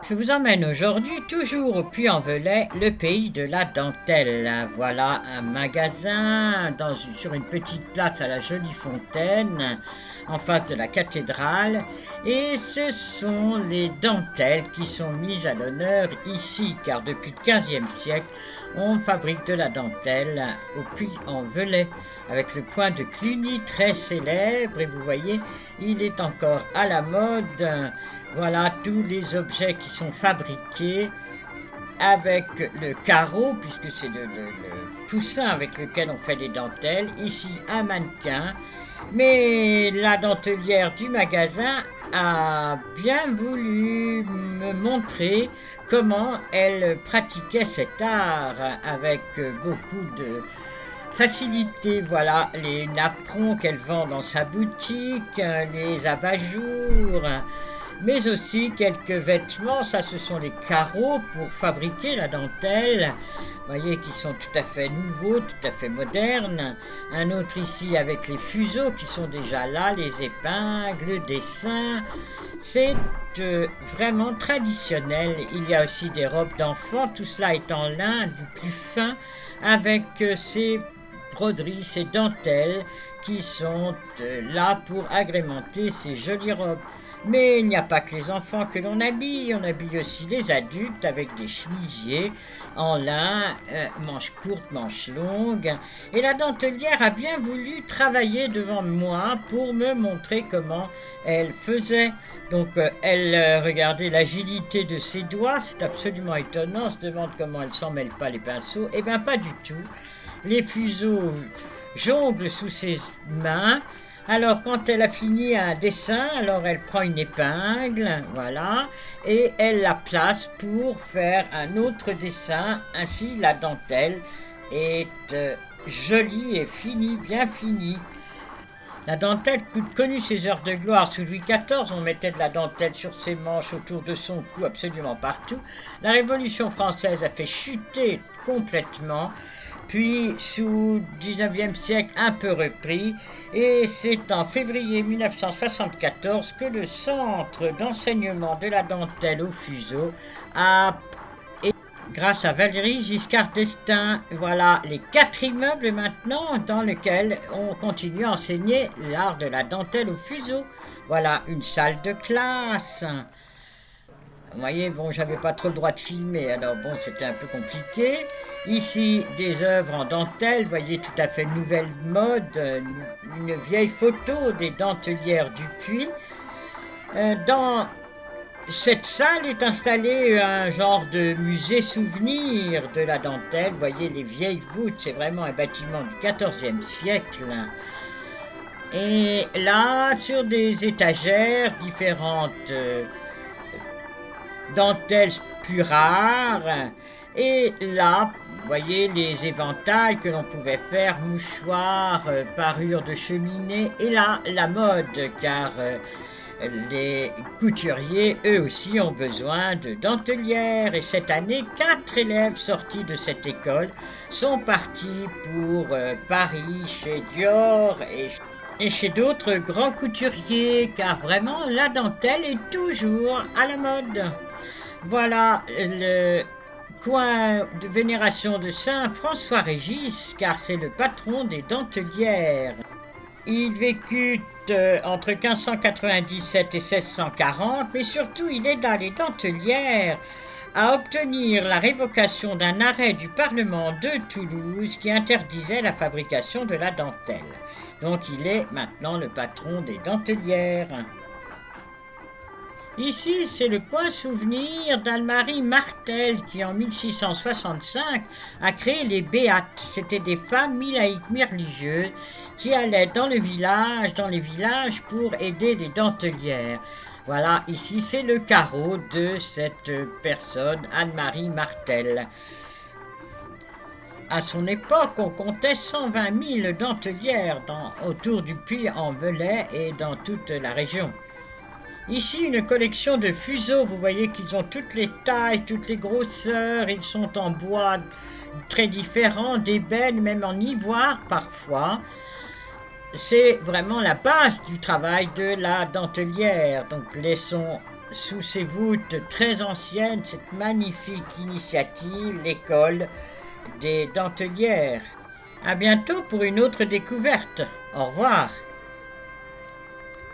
Je vous emmène aujourd'hui toujours au Puy-en-Velay, le pays de la dentelle. Voilà un magasin sur une petite place à la jolie fontaine, en face de la cathédrale. Et ce sont les dentelles qui sont mises à l'honneur ici, car depuis le XVe siècle, on fabrique de la dentelle au Puy-en-Velay, avec le point de Cluny très célèbre. Et vous voyez, il est encore à la mode. Voilà tous les objets qui sont fabriqués avec le carreau, puisque c'est le coussin avec lequel on fait les dentelles. Ici, un mannequin. Mais la dentelière du magasin a bien voulu me montrer comment elle pratiquait cet art avec beaucoup de facilité. Voilà les napperons qu'elle vend dans sa boutique, les abat-jours, mais aussi quelques vêtements. Ça, ce sont les carreaux pour fabriquer la dentelle. Vous voyez, qui sont tout à fait nouveaux, tout à fait modernes. Un autre ici avec les fuseaux qui sont déjà là, les épingles, le dessin. C'est vraiment traditionnel. Il y a aussi des robes d'enfants. Tout cela est en lin du plus fin, avec ces broderies, ces dentelles qui sont là pour agrémenter ces jolies robes. Mais il n'y a pas que les enfants que l'on habille, on habille aussi les adultes avec des chemisiers en lin, manches courtes, manches longues. Et la dentelière a bien voulu travailler devant moi pour me montrer comment elle faisait. Donc elle regardait l'agilité de ses doigts, c'est absolument étonnant, on se demande comment elle s'en mêle pas les pinceaux. Eh bien pas du tout. Les fuseaux jonglent sous ses mains. Alors quand elle a fini un dessin, alors elle prend une épingle, voilà, et elle la place pour faire un autre dessin. Ainsi la dentelle est jolie et finie, bien finie. La dentelle connut ses heures de gloire sous Louis XIV. On mettait de la dentelle sur ses manches, autour de son cou, absolument partout. La Révolution française a fait chuter complètement. Puis, sous le XIXe siècle, un peu repris. Et c'est en février 1974 que le Centre d'enseignement de la dentelle au fuseau a, grâce à Valéry Giscard d'Estaing, voilà les 4 immeubles maintenant dans lesquels on continue à enseigner l'art de la dentelle au fuseau. Voilà une salle de classe. Vous voyez, bon, j'avais pas trop le droit de filmer, alors bon, c'était un peu compliqué. Ici, des œuvres en dentelle, vous voyez, tout à fait nouvelle mode, une vieille photo des dentelières du Puy. Dans cette salle est installé un genre de musée souvenir de la dentelle. Vous voyez, les vieilles voûtes, c'est vraiment un bâtiment du XIVe siècle. Et là, sur des étagères, différentes dentelles plus rares. Et là, vous voyez les éventails que l'on pouvait faire, mouchoirs, parures de cheminée. Et là, la mode, car les couturiers, eux aussi, ont besoin de dentelières. Et cette année, 4 élèves sortis de cette école sont partis pour Paris, chez Dior et chez d'autres grands couturiers, car vraiment, la dentelle est toujours à la mode. Voilà le coin de vénération de Saint François-Régis, car c'est le patron des dentelières. Il vécut entre 1597 et 1640, mais surtout il aida les dentelières à obtenir la révocation d'un arrêt du Parlement de Toulouse qui interdisait la fabrication de la dentelle. Donc il est maintenant le patron des dentelières. Ici, c'est le coin souvenir d'Anne-Marie Martel qui, en 1665, a créé les Béates. C'était des femmes mi-laïques, mi-religieuses qui allaient dans les villages pour aider les dentelières. Voilà, ici, c'est le carreau de cette personne, Anne-Marie Martel. À son époque, on comptait 120 000 dentelières autour du Puy-en-Velay et dans toute la région. Ici, une collection de fuseaux. Vous voyez qu'ils ont toutes les tailles, toutes les grosseurs. Ils sont en bois très différents, d'ébène, même en ivoire parfois. C'est vraiment la base du travail de la dentelière. Donc, laissons sous ses voûtes très anciennes cette magnifique initiative, l'école des dentelières. À bientôt pour une autre découverte. Au revoir.